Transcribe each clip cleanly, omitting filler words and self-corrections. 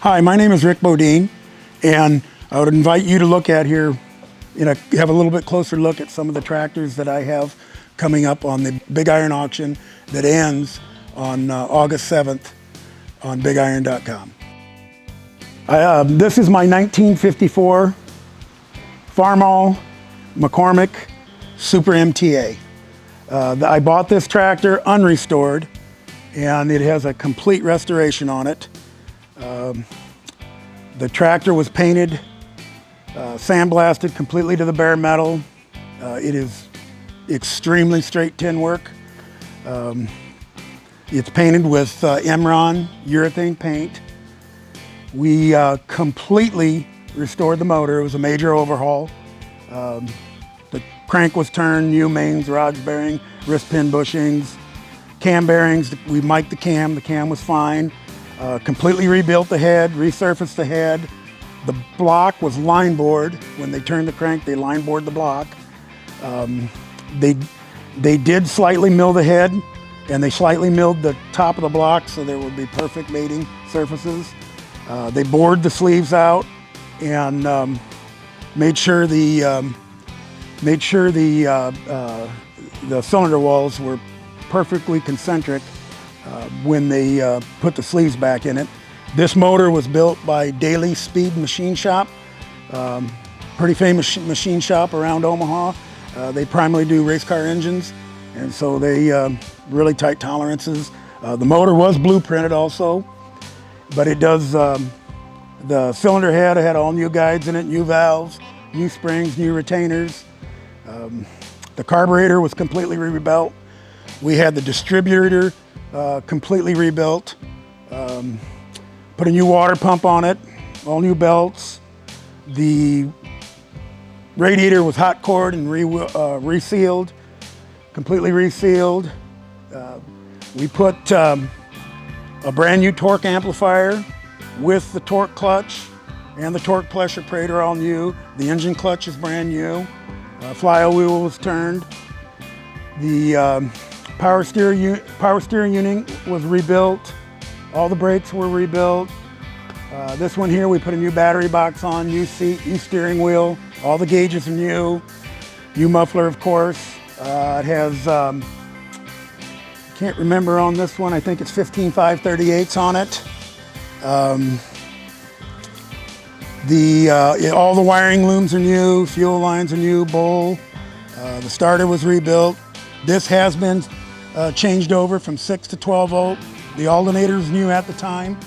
Hi, my name is Rick Beaudin, and I would invite you to look at here, have a little bit closer look at some of the tractors that I have coming up on the BigIron auction that ends on August 7th on BigIron.com. This is my 1954 Farmall McCormick Super MTA. I bought this tractor unrestored, and it has a complete restoration on it. The tractor was painted, sandblasted completely to the bare metal. It is extremely straight tin work. It's painted with Emron urethane paint. We completely restored the motor. It was a major overhaul. The crank was turned, new mains, rods bearing, wrist pin bushings, cam bearings. We mic'd the cam was fine. Completely rebuilt the head, resurfaced the head. The block was line bored. When they turned the crank, they line bored the block. They did slightly mill the head, and they slightly milled the top of the block so there would be perfect mating surfaces. They bored the sleeves out and made sure the cylinder walls were perfectly concentric when they put the sleeves back in it. This motor was built by Daily Speed Machine Shop, pretty famous machine shop around Omaha. They primarily do race car engines, and so they really tight tolerances. The motor was blueprinted also, but it does, the cylinder head had all new guides in it, new valves, new springs, new retainers. The carburetor was completely rebuilt. We had the distributor completely rebuilt. Put a new water pump on it, all new belts. The radiator was hot cored and resealed, completely resealed. We put a brand new torque amplifier with the torque clutch and the torque pressure plate are all new. The engine clutch is brand new. Flywheel was turned. The power steering unit was rebuilt. All the brakes were rebuilt. This one here, we put a new battery box on, new seat, new steering wheel. All the gauges are new. New muffler, of course. It has, can't remember on this one, I think it's 15.538s on it. All the wiring looms are new, fuel lines are new, bowl. The starter was rebuilt. This has been changed over from 6 to 12 volt. The alternator is new at the time.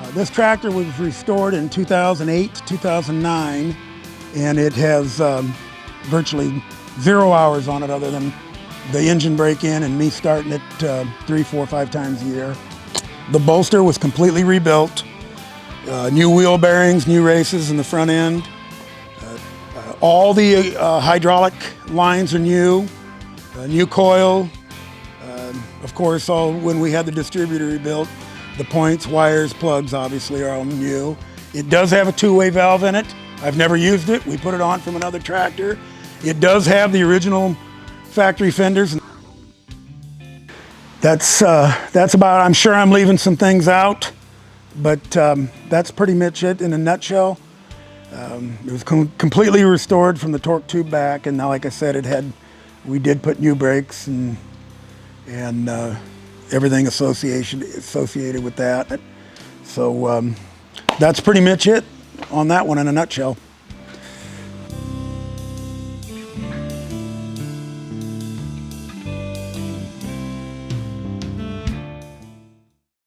This tractor was restored in 2008 to 2009, and it has virtually 0 hours on it other than the engine break-in and me starting it 3, 4, 5 times a year. The bolster was completely rebuilt. New wheel bearings, new races in the front end. All the hydraulic lines are new, new coil. Of course, when we had the distributor rebuilt, the points, wires, plugs obviously are all new. It does have a two-way valve in it. I've never used it. We put it on from another tractor. It does have the original factory fenders. That's about, I'm sure I'm leaving some things out, but that's pretty much it in a nutshell. It was completely restored from the torque tube back, and now, like I said, we did put new brakes and everything associated with that. So that's pretty much it on that one in a nutshell.